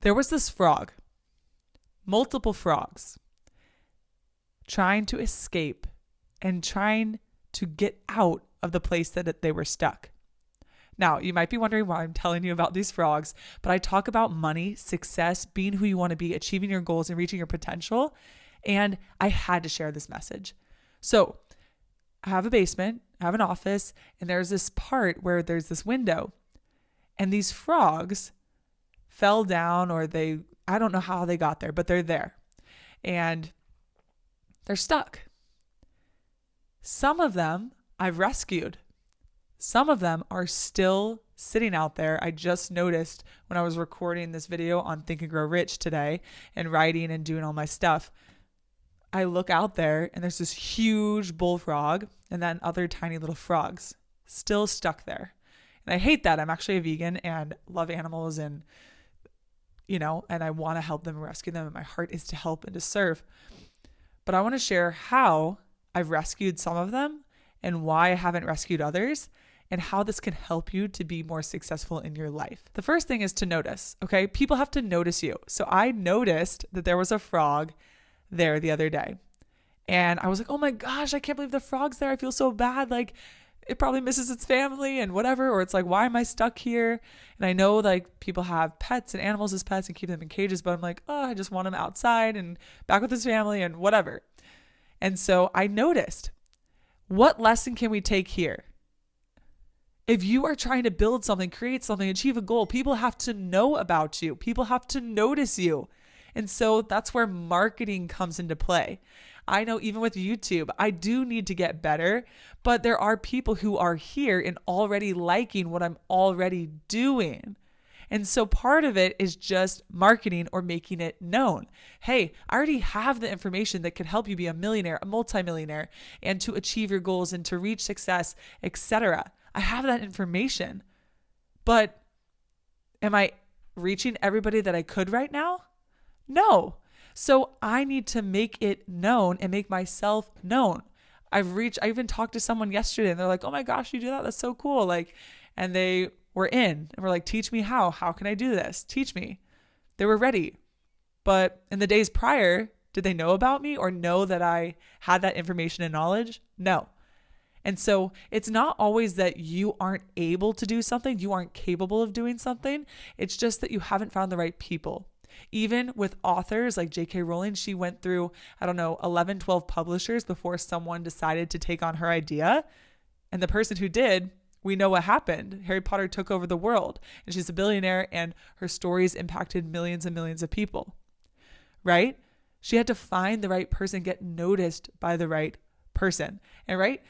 There was this frog, multiple frogs, trying to escape and trying to get out of the place that they were stuck. Now, you might be wondering why I'm telling you about these frogs, but I talk about money, success, being who you want to be, achieving your goals, and reaching your potential. And I had to share this message. So I have a basement, I have an office, and there's this part where there's this window. And these frogs fell down, or I don't know how they got there, but they're there. And they're stuck. Some of them I've rescued. Some of them are still sitting out there. I just noticed when I was recording this video on Think and Grow Rich today and writing and doing all my stuff, I look out there and there's this huge bullfrog and then other tiny little frogs still stuck there. And I hate that. I'm actually a vegan and love animals and I want to help them and rescue them. And my heart is to help and to serve. But I want to share how I've rescued some of them and why I haven't rescued others, and how this can help you to be more successful in your life. The first thing is to notice, okay? People have to notice you. So I noticed that there was a frog there the other day. And I was like, oh my gosh, I can't believe the frog's there. I feel so bad. Like, it probably misses its family and whatever. Or it's like, why am I stuck here? And I know like people have pets and animals as pets and keep them in cages, but I'm like, oh, I just want him outside and back with his family and whatever. And so I noticed, what lesson can we take here? If you are trying to build something, create something, achieve a goal, people have to know about you. People have to notice you. And so that's where marketing comes into play. I know even with YouTube, I do need to get better, but there are people who are here and already liking what I'm already doing. And so part of it is just marketing or making it known. Hey, I already have the information that could help you be a millionaire, a multimillionaire, and to achieve your goals and to reach success, etc. I have that information, but am I reaching everybody that I could right now? No. So I need to make it known and make myself known. I even talked to someone yesterday and they're like, oh my gosh, you do that? That's so cool. And they were in and were like, teach me how can I do this? Teach me. They were ready. But in the days prior, did they know about me or know that I had that information and knowledge? No. And so it's not always that you aren't able to do something, you aren't capable of doing something. It's just that you haven't found the right people. Even with authors like J.K. Rowling, she went through, 11, 12 publishers before someone decided to take on her idea. And the person who did, we know what happened. Harry Potter took over the world and she's a billionaire and her stories impacted millions and millions of people, right? She had to find the right person, get noticed by the right person. And right,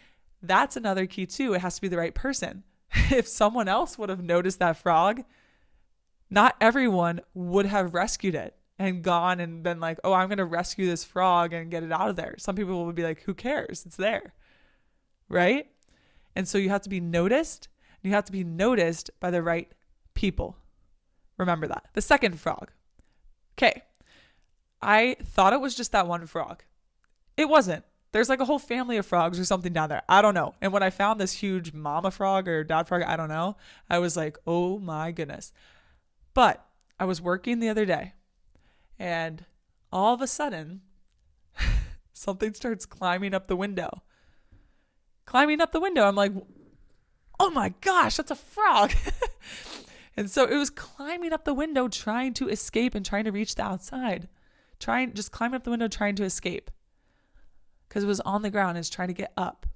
that's another key too. It has to be the right person. If someone else would have noticed that frog, not everyone would have rescued it and gone and been like, oh, I'm going to rescue this frog and get it out of there. Some people would be like, who cares? It's there, right? And so you have to be noticed. You have to be noticed by the right people. Remember that. The second frog. Okay. I thought it was just that one frog. It wasn't. There's like a whole family of frogs or something down there. I don't know. And when I found this huge mama frog or dad frog, I don't know. I was like, oh my goodness. But I was working the other day and all of a sudden something starts climbing up the window. I'm like, oh my gosh, that's a frog. And so it was climbing up the window, trying to escape and trying to reach the outside. Just climbing up the window, trying to escape. Because it was on the ground and it's trying to get up.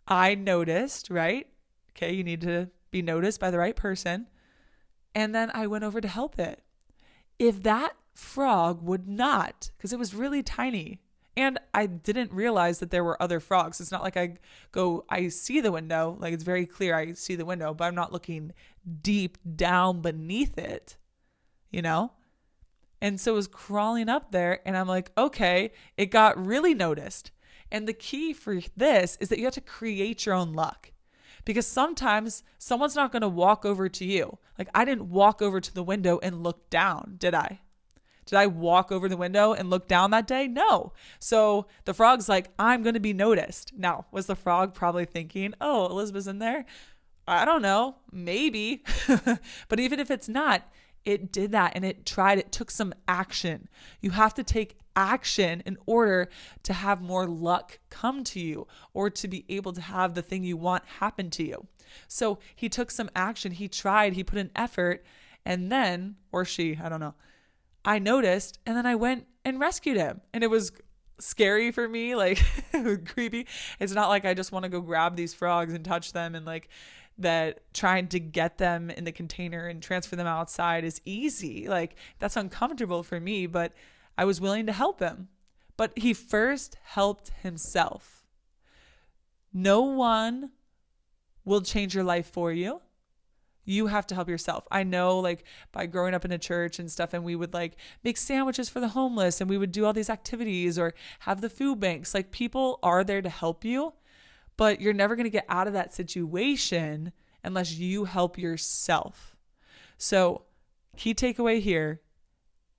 I noticed, right? Okay, you need to be noticed by the right person. And then I went over to help it. If that frog would not, because it was really tiny, and I didn't realize that there were other frogs. It's not like I see the window, like it's very clear I see the window, but I'm not looking deep down beneath it, And so it was crawling up there and I'm like, okay, it got really noticed. And the key for this is that you have to create your own luck. Because sometimes someone's not going to walk over to you. Like I didn't walk over to the window and look down, did I? Did I walk over the window and look down that day? No. So the frog's like, I'm going to be noticed. Now, was the frog probably thinking, oh, Elizabeth's in there? I don't know, maybe. But even if it's not, it did that and it took some action. You have to take action in order to have more luck come to you or to be able to have the thing you want happen to you. So he took some action, he tried, he put in effort, and then, or she, I don't know, I noticed, and then I went and rescued him. And it was scary for me, like creepy. It's not like I just want to go grab these frogs and touch them, and like that trying to get them in the container and transfer them outside is easy. Like that's uncomfortable for me, but I was willing to help him. But he first helped himself. No one will change your life for you. You have to help yourself. I know, like, by growing up in a church and stuff, and we would like make sandwiches for the homeless and we would do all these activities or have the food banks. Like, people are there to help you, but you're never going to get out of that situation unless you help yourself. So, key takeaway here,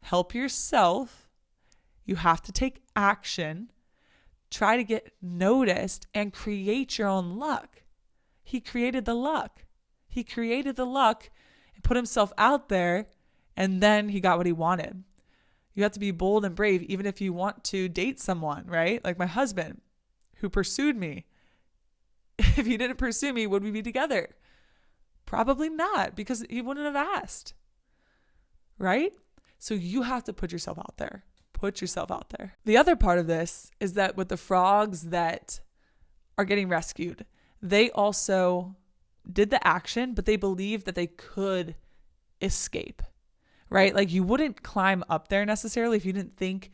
help yourself. You have to take action, try to get noticed, and create your own luck. He created the luck. He created the luck and put himself out there, and then he got what he wanted. You have to be bold and brave, even if you want to date someone, right? Like my husband, who pursued me. If he didn't pursue me, would we be together? Probably not, because he wouldn't have asked, right? So you have to put yourself out there. Put yourself out there. The other part of this is that with the frogs that are getting rescued, they also did the action, but they believed that they could escape, right? Like you wouldn't climb up there necessarily if you didn't think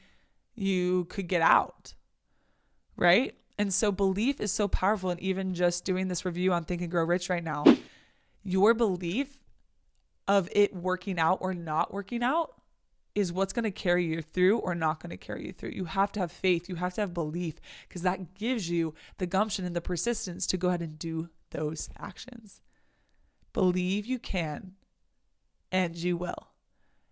you could get out, right? And so belief is so powerful. And even just doing this review on Think and Grow Rich right now, your belief of it working out or not working out is what's going to carry you through or not going to carry you through. You have to have faith. You have to have belief, because that gives you the gumption and the persistence to go ahead and do those actions. Believe you can, and you will.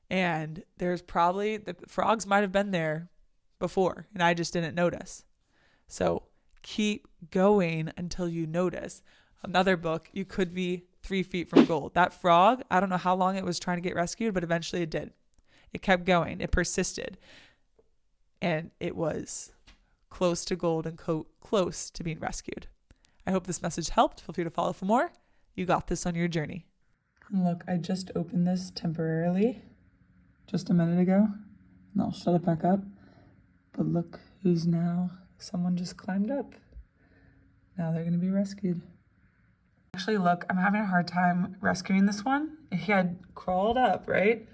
And there's probably, the frogs might have been there before and I just didn't notice. So keep going until you notice. Another book, You Could Be 3 Feet from Gold. That frog, I don't know how long it was trying to get rescued, but eventually it did. It kept going. It persisted. And it was close to gold and close to being rescued. I hope this message helped. Feel free to follow for more. You got this on your journey. Look, I just opened this temporarily just a minute ago, and I'll shut it back up. But look who's now, someone just climbed up. Now they're going to be rescued. Actually, look, I'm having a hard time rescuing this one. He had crawled up, right?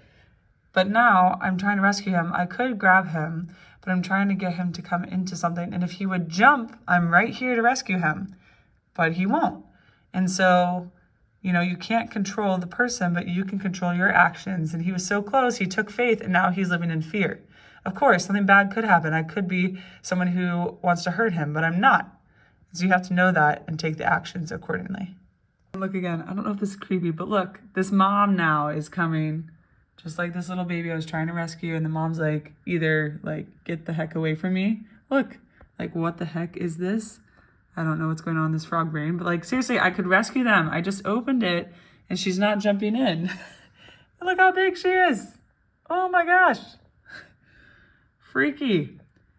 But now I'm trying to rescue him. I could grab him, but I'm trying to get him to come into something. And if he would jump, I'm right here to rescue him. But he won't. And so, you can't control the person, but you can control your actions. And he was so close, he took faith, and now he's living in fear. Of course, something bad could happen. I could be someone who wants to hurt him, but I'm not. So you have to know that and take the actions accordingly. Look again, I don't know if this is creepy, but look, this mom now is coming, just like this little baby I was trying to rescue. And the mom's like, either like, get the heck away from me. Look, like, what the heck is this? I don't know what's going on in this frog brain, but like, seriously, I could rescue them. I just opened it and she's not jumping in. Look how big she is. Oh my gosh. Freaky.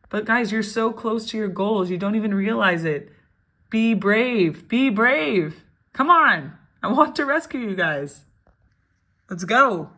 But guys, you're so close to your goals. You don't even realize it. Be brave. Be brave. Come on. I want to rescue you guys. Let's go.